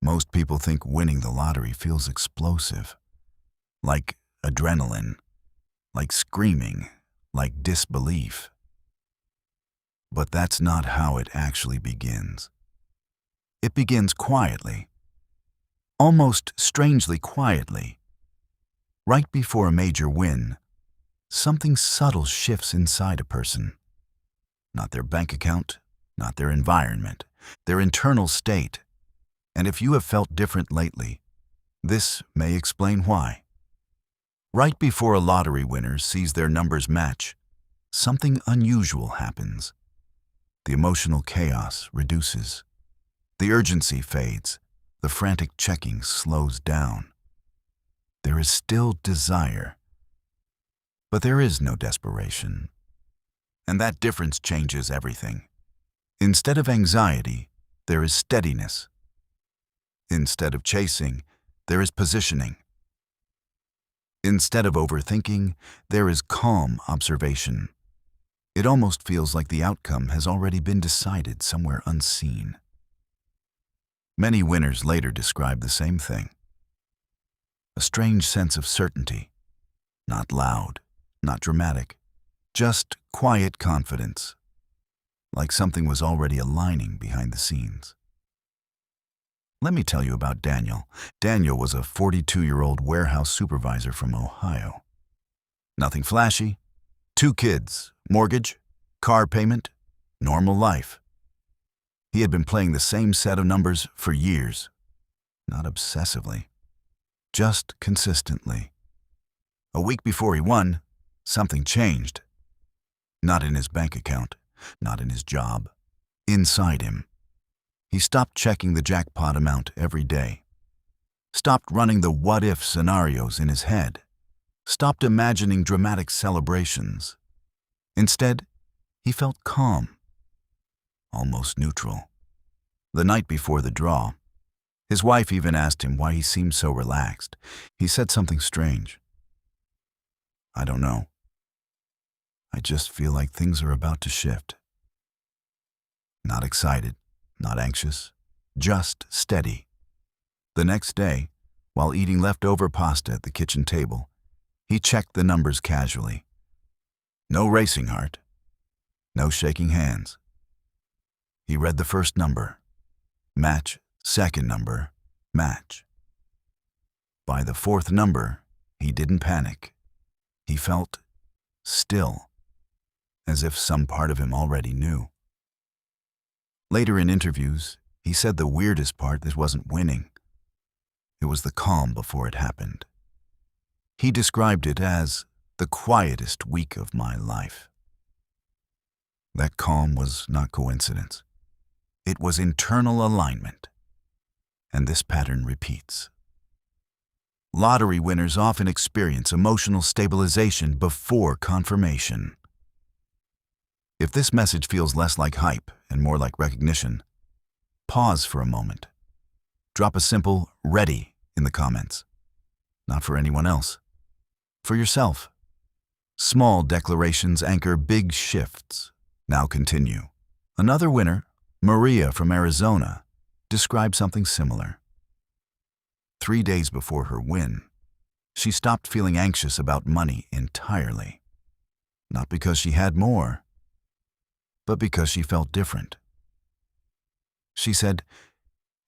Most people think winning the lottery feels explosive, like adrenaline, like screaming, like disbelief. But that's not how it actually begins. It begins quietly, almost strangely quietly. Right before a major win, something subtle shifts inside a person. Not their bank account, not their environment, their internal state. And if you have felt different lately, this may explain why. Right before a lottery winner sees their numbers match, something unusual happens. The emotional chaos reduces. The urgency fades. The frantic checking slows down. There is still desire, but there is no desperation. And that difference changes everything. Instead of anxiety, there is steadiness. Instead of chasing, there is positioning. Instead of overthinking, there is calm observation. It almost feels like the outcome has already been decided somewhere unseen. Many winners later describe the same thing. A strange sense of certainty, not loud, not dramatic, just quiet confidence, like something was already aligning behind the scenes. Let me tell you about Daniel. Daniel was a 42-year-old warehouse supervisor from Ohio. Nothing flashy. 2 kids, mortgage, car payment, normal life. He had been playing the same set of numbers for years, not obsessively, just consistently. A week before he won, something changed. Not in his bank account, not in his job, inside him. He stopped checking the jackpot amount every day, stopped running the what-if scenarios in his head, stopped imagining dramatic celebrations. Instead, he felt calm, almost neutral. The night before the draw, his wife even asked him why he seemed so relaxed. He said something strange. "I don't know. I just feel like things are about to shift." Not excited, not anxious, just steady. The next day, while eating leftover pasta at the kitchen table, he checked the numbers casually. No racing heart, no shaking hands. He read the first number, match, second number, match. By the 4th number, he didn't panic. He felt still, as if some part of him already knew. Later in interviews, he said the weirdest part that wasn't winning. It was the calm before it happened. He described it as the quietest week of my life. That calm was not coincidence. It was internal alignment. And this pattern repeats. Lottery winners often experience emotional stabilization before confirmation. If this message feels less like hype and more like recognition, pause for a moment. Drop a simple "ready" in the comments. Not for anyone else. For yourself. Small declarations anchor big shifts. Now continue. Another winner, Maria from Arizona, described something similar. 3 days before her win, she stopped feeling anxious about money entirely. Not because she had more, but because she felt different. She said,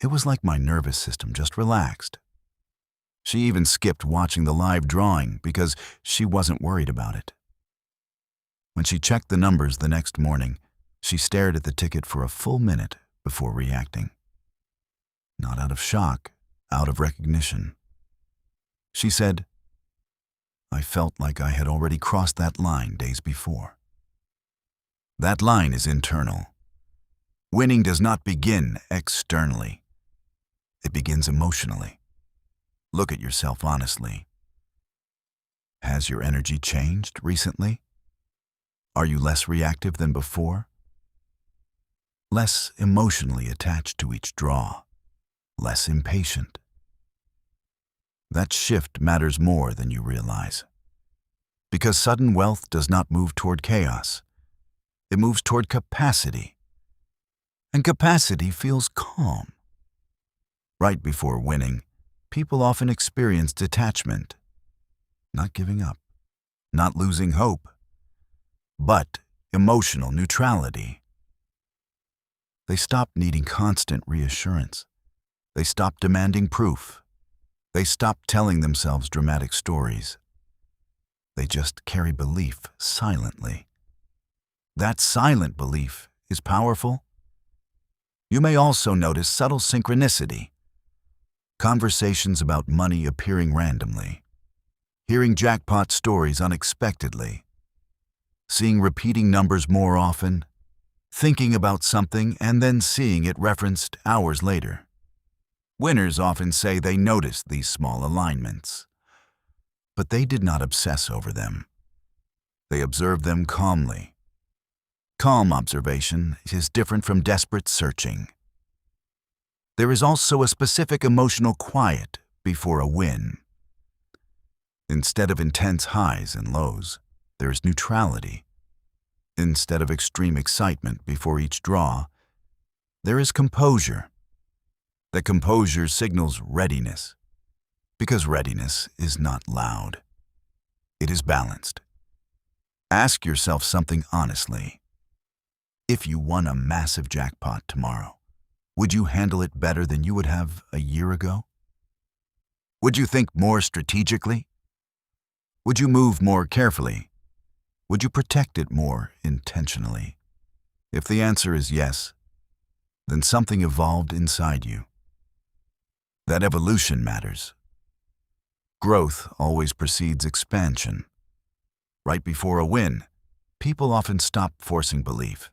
"It was like my nervous system just relaxed." She even skipped watching the live drawing because she wasn't worried about it. When she checked the numbers the next morning, she stared at the ticket for a full minute before reacting. Not out of shock, out of recognition. She said, "I felt like I had already crossed that line days before." That line is internal. Winning does not begin externally. It begins emotionally. Look at yourself honestly. Has your energy changed recently? Are you less reactive than before? Less emotionally attached to each draw? Less impatient? That shift matters more than you realize. Because sudden wealth does not move toward chaos. It moves toward capacity. And capacity feels calm. Right before winning, people often experience detachment, not giving up, not losing hope, but emotional neutrality. They stop needing constant reassurance. They stop demanding proof. They stop telling themselves dramatic stories. They just carry belief silently. That silent belief is powerful. You may also notice subtle synchronicity. Conversations about money appearing randomly. Hearing jackpot stories unexpectedly. Seeing repeating numbers more often. Thinking about something and then seeing it referenced hours later. Winners often say they noticed these small alignments. But they did not obsess over them. They observed them calmly. Calm observation is different from desperate searching. There is also a specific emotional quiet before a win. Instead of intense highs and lows, there is neutrality. Instead of extreme excitement before each draw, there is composure. The composure signals readiness, because readiness is not loud. It is balanced. Ask yourself something honestly. If you won a massive jackpot tomorrow, would you handle it better than you would have a year ago? Would you think more strategically? Would you move more carefully? Would you protect it more intentionally? If the answer is yes, then something evolved inside you. That evolution matters. Growth always precedes expansion. Right before a win, people often stop forcing belief.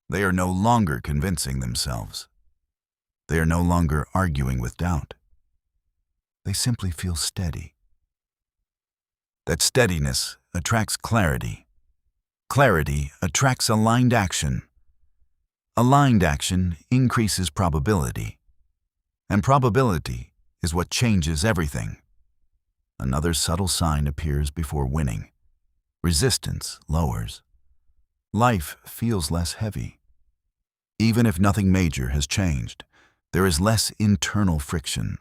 They are no longer convincing themselves. They are no longer arguing with doubt. They simply feel steady. That steadiness attracts clarity. Clarity attracts aligned action. Aligned action increases probability. And probability is what changes everything. Another subtle sign appears before winning. Resistance lowers. Life feels less heavy. Even if nothing major has changed, there is less internal friction,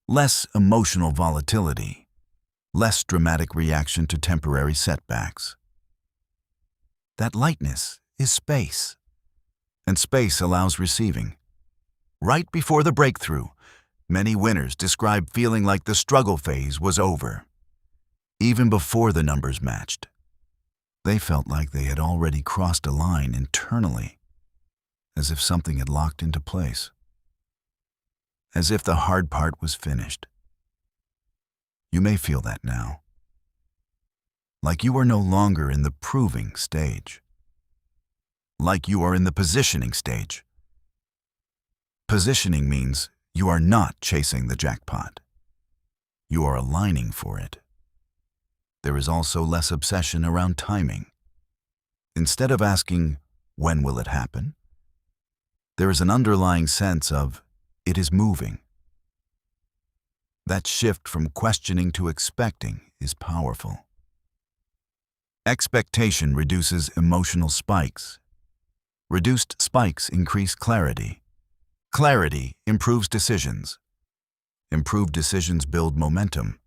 less emotional volatility, less dramatic reaction to temporary setbacks. That lightness is space, and space allows receiving. Right before the breakthrough, many winners describe feeling like the struggle phase was over. Even before the numbers matched, they felt like they had already crossed a line internally, as if something had locked into place, as if the hard part was finished. You may feel that now, like you are no longer in the proving stage, like you are in the positioning stage. Positioning means you are not chasing the jackpot. You are aligning for it. There is also less obsession around timing. Instead of asking, when will it happen? There is an underlying sense of, it is moving. That shift from questioning to expecting is powerful. Expectation reduces emotional spikes. Reduced spikes increase clarity. Clarity improves decisions. Improved decisions build momentum.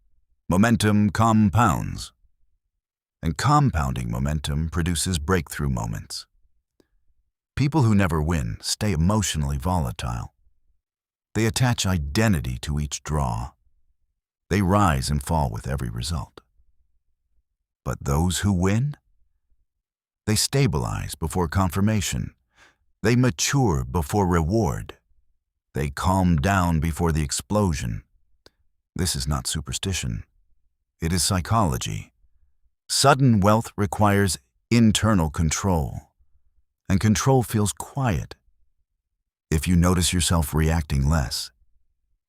Momentum compounds. And compounding momentum produces breakthrough moments. People who never win stay emotionally volatile. They attach identity to each draw. They rise and fall with every result. But those who win? They stabilize before confirmation. They mature before reward. They calm down before the explosion. This is not superstition. It is psychology. Sudden wealth requires internal control, and control feels quiet. If you notice yourself reacting less,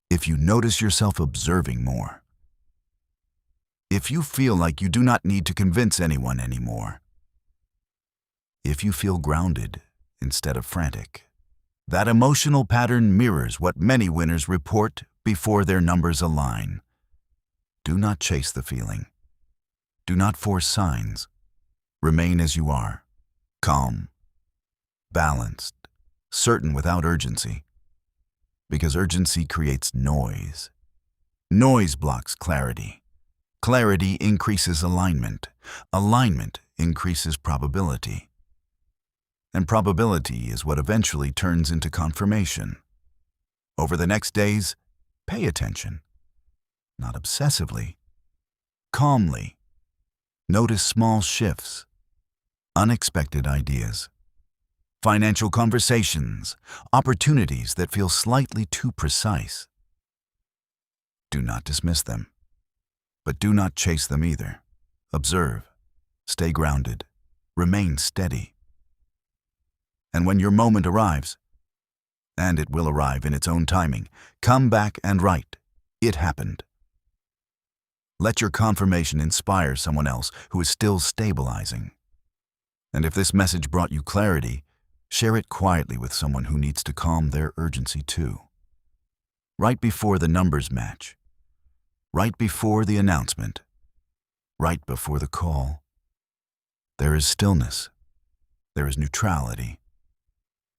if you notice yourself observing more, if you feel like you do not need to convince anyone anymore, if you feel grounded instead of frantic, that emotional pattern mirrors what many winners report before their numbers align. Do not chase the feeling. Do not force signs. Remain as you are, calm, balanced, certain without urgency. Because urgency creates noise. Noise blocks clarity. Clarity increases alignment. Alignment increases probability. And probability is what eventually turns into confirmation. Over the next days, pay attention. Not obsessively. Calmly. Notice small shifts. Unexpected ideas. Financial conversations. Opportunities that feel slightly too precise. Do not dismiss them. But do not chase them either. Observe. Stay grounded. Remain steady. And when your moment arrives, and it will arrive in its own timing, come back and write, "It happened." Let your confirmation inspire someone else who is still stabilizing. And if this message brought you clarity, share it quietly with someone who needs to calm their urgency too. Right before the numbers match. Right before the announcement. Right before the call. There is stillness. There is neutrality.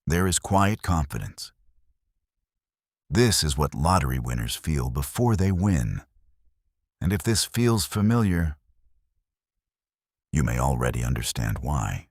There is quiet confidence. This is what lottery winners feel before they win. And if this feels familiar, you may already understand why.